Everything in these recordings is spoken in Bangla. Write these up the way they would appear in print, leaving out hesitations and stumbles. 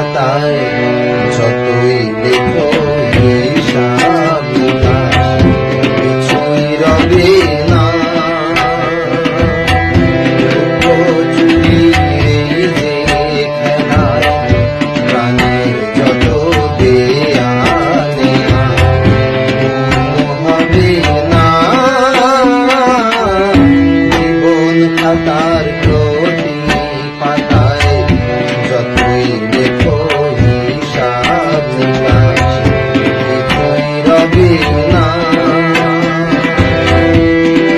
খাতায় যতই লেখো হিসাব নিকাশ কিছুই রবে না। চুরি এই যে খেলায় প্রাণের যত দেয়া নেয়া হবে না। জীবন খাতার প্রতি পাতায় যতই লেখো হিসাব নিকাশ কিছুই রবে না।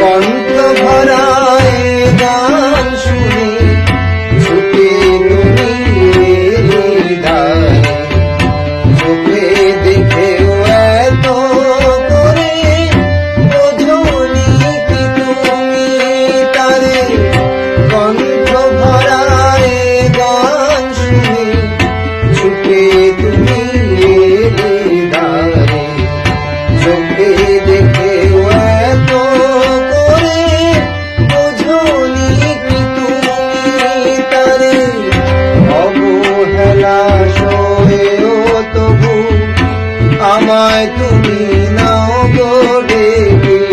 কণ্ঠ ভরায় গান শুনে ছুটে তুমি হৃদয় চোখে দেখেও এত করে বোঝনি কি তুমি তারে। কণ্ঠ ভরায় গান শুনে ছুটে তুমি হৃদয় চোখে দেখেও এত করে বোঝনি কি তুমি তারে। অবহেলা সয়েও তবু আমায় তুমি নাও গো ডেকে।